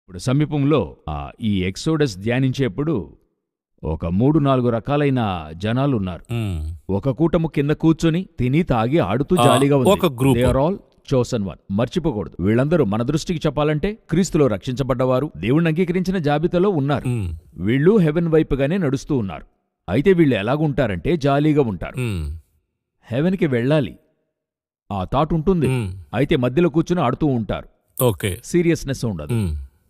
ఇప్పుడు సమీపంలో ఈ ఎక్సోడస్ ధ్యానించేప్పుడు ఒక 3-4 రకాలైన జనాలున్నారు. ఒక కూటము కింద కూర్చొని తిని తాగి ఆడుతూ జాలీగా ఉంది. They are all chosen one. మర్చిపోకూడదు, వీళ్ళందరూ మన దృష్టికి చెప్పాలంటే క్రీస్తులో రక్షించబడ్డవారు, దేవుణ్ణి అంగీకరించిన జాబితాలో ఉన్నారు. వీళ్ళు హెవెన్ వైపుగానే నడుస్తూ ఉన్నారు. అయితే వీళ్ళు ఎలాగుంటారంటే జాలీగా ఉంటారు. హెవెన్కి వెళ్ళాలి ఆ థాట్ ఉంటుంది, అయితే మధ్యలో కూర్చుని ఆడుతూ ఉంటారు. సీరియస్నెస్ ఉండదు.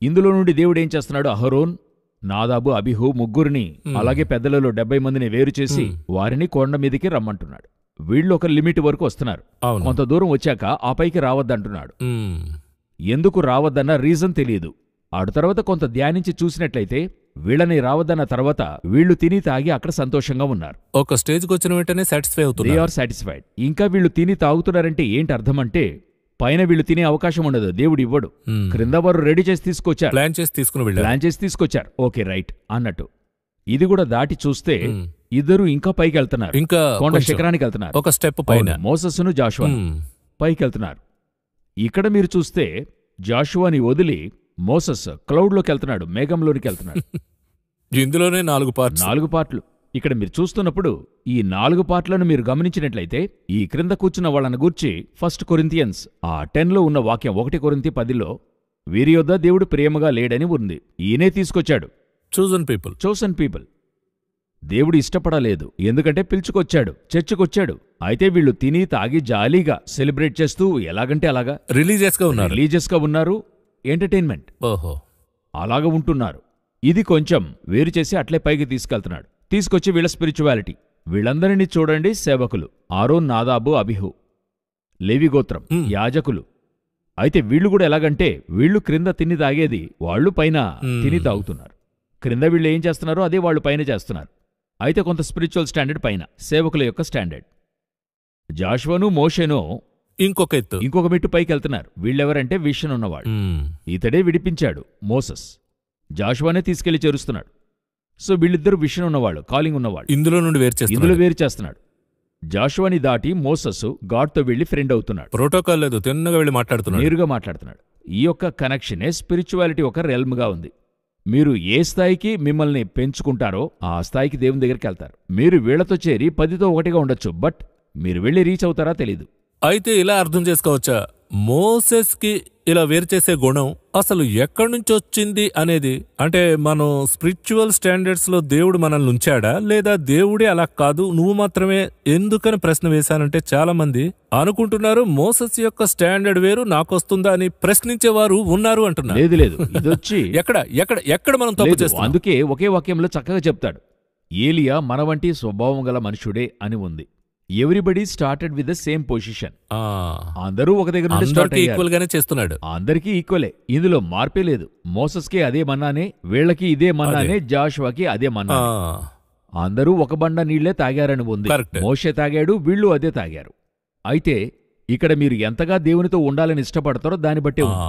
ఇందులో నుండి దేవుడు ఏం చేస్తున్నాడు? అహరోన్, నాదాబు, అబిహు ముగ్గురిని, అలాగే పెద్దలలో 70 మందిని వేరు చేసి వారిని కొండ మీదికి రమ్మంటున్నాడు. వీళ్ళు ఒక లిమిట్ వరకు వస్తున్నారు. కొంత దూరం వచ్చాక ఆ పైకి రావద్దంటున్నాడు. ఎందుకు రావద్దన్న రీజన్ తెలియదు. ఆడు తర్వాత కొంత ధ్యానించి చూసినట్లయితే వీళ్ళని రావద్దన్న తర్వాత వీళ్ళు తిని తాగి అక్కడ సంతోషంగా ఉన్నారు. ఒక స్టేజ్కి వచ్చిన వెంటనే సాటిస్ఫై అవుతున్నారు. They are satisfied. ఇంకా వీళ్ళు తిని తాగుతున్నారంటే ఏంటి అర్థం అంటే, పైన వీళ్ళు తినే అవకాశం ఉండదు, దేవుడు ఇవ్వడు. క్రింద వారు రెడీ చేసి తీసుకొచ్చారు, ప్లాన్ చేసి తీసుకొచ్చారు. ఓకే రైట్ అన్నట్టు. ఇది కూడా దాటి చూస్తే ఇద్దరు ఇంకా పైకి వెళ్తున్నారు, ఇంకా కొండ శిఖరానికి వెళ్తున్నారు. ఒక స్టెప్ పైన మోసెస్ను జాషువా పైకి వెళ్తున్నారు. ఇక్కడ మీరు చూస్తే జాషువాని వదిలి మోసెస్ క్లౌడ్లోకి వెళ్తున్నాడు, మేఘంలోనికి వెళ్తున్నాడు. ఇందులోనే 4 పార్ట్లు. ఇక్కడ మీరు చూస్తున్నప్పుడు ఈ 4 పార్ట్లను మీరు గమనించినట్లయితే ఈ క్రింద కూర్చున్న వాళ్ళని గూర్చి 1 కొరింథియన్స్ 10లో ఉన్న వాక్యం 1 కొరింథీ 10లో వీరి యొద్ద దేవుడు ప్రేమగా లేడని ఉంది. ఈయనే తీసుకొచ్చాడు. Chosen people. దేవుడు ఇష్టపడలేదు, ఎందుకంటే పిలుచుకొచ్చాడు, చర్చకొచ్చాడు. అయితే వీళ్ళు తిని తాగి జాలీగా సెలబ్రేట్ చేస్తూ ఎలాగంటే అలాగా రిలీజియస్ గా ఉన్నారు. ఎంటర్టైన్మెంట్ అలాగ ఉంటున్నారు. ఇది కొంచెం వేరు చేసి అట్లే పైకి తీసుకెళ్తున్నాడు. తీసుకొచ్చి వీళ్ళ స్పిరిచువాలిటీ. వీళ్ళందరినీ చూడండి, సేవకులు ఆరోన్, నాదాబు, అబిహు, లేవి గోత్రం, యాజకులు. అయితే వీళ్ళు కూడా ఎలాగంటే వీళ్ళు క్రింద తిని తాగేది, వాళ్ళు పైన తిని తాగుతున్నారు. క్రింద వీళ్ళు ఏం చేస్తున్నారో అదే వాళ్ళు పైన చేస్తున్నారు. అయితే కొంత స్పిరిచువల్ స్టాండర్డ్ పైన, సేవకుల యొక్క స్టాండర్డ్. జాషువను, మోషేను ఇంకొక మెట్టు పైకి వెళ్తున్నారు. వీళ్ళెవరంటే విషన్ ఉన్నవాడు. ఇతడే విడిపించాడు మోసెస్, జాషువానే తీసుకెళ్లి చేరుస్తున్నాడు. సో వీళ్ళిద్దరూ విషన్ ఉన్నవాళ్ళు, కాలింగ్ ఉన్నవాళ్ళు. ఇందులో వేరు చేస్తున్నాడు. జాషువాని దాటి మోసెస్ గాడ్తో వెళ్లి ఫ్రెండ్ అవుతున్నాడు. ప్రోటోకాల్ లేదు, తిన్నగా వెళ్ళి మాట్లాడుతున్నాడు, నేరుగా మాట్లాడుతున్నాడు. ఈ యొక్క కనెక్షనే స్పిరిచువాలిటీ ఒక రెల్మ్గా ఉంది. మీరు ఏ స్థాయికి మిమ్మల్ని పెంచుకుంటారో ఆ స్థాయికి దేవుని దగ్గరికి వెళ్తారు. మీరు వీళ్లతో చేరి 10తో 1గా ఉండొచ్చు, బట్ మీరు వెళ్ళి రీచ్ అవుతారా తెలీదు. అయితే ఇలా అర్థం చేసుకోవచ్చా, మోసెస్కి ఇలా వేరు చేసే గుణం అసలు ఎక్కడి నుంచి వచ్చింది అనేది? అంటే మనం స్పిరిచువల్ స్టాండర్డ్స్ లో దేవుడు మనల్ని ఉంచాడా, లేదా దేవుడే అలా కాదు నువ్వు మాత్రమే? ఎందుకని ప్రశ్న వేశానంటే చాలా మంది అనుకుంటున్నారు మోసెస్ యొక్క స్టాండర్డ్ వేరు, నాకొస్తుందా అని ప్రశ్నించేవారు ఉన్నారు అంటున్నారు. లేదు, ఇదొచ్చి ఎక్కడ మనం తప్పు చేస్తాం? అందుకే ఒకే వాక్యంలో చక్కగా చెప్తాడు, ఏలియా మన వంటి స్వభావం గల మనుషుడే అని ఉంది. Everybody started with the same position. అందరూ ఒక దగ్గర నుండి స్టార్ట్ అయ్యారు. ఈక్వల్ గానే చేస్తున్నాడు, అందరికీ ఈక్వలే. ఇందులో మార్పే లేదు. మోసెస్కి అదే మన్నానే, వీళ్ళకి ఇదే మన్నానే, జాషువాకి అదే మన్నా. అందరూ ఒక బండ నీళ్లే తాగారని ఉంది. మోషే తాగాడు, వీళ్ళు అదే తాగారు. అయితే ఇక్కడ మీరు ఎంతగా దేవునితో ఉండాలని ఇష్టపడతారో దాన్ని బట్టే ఉంది.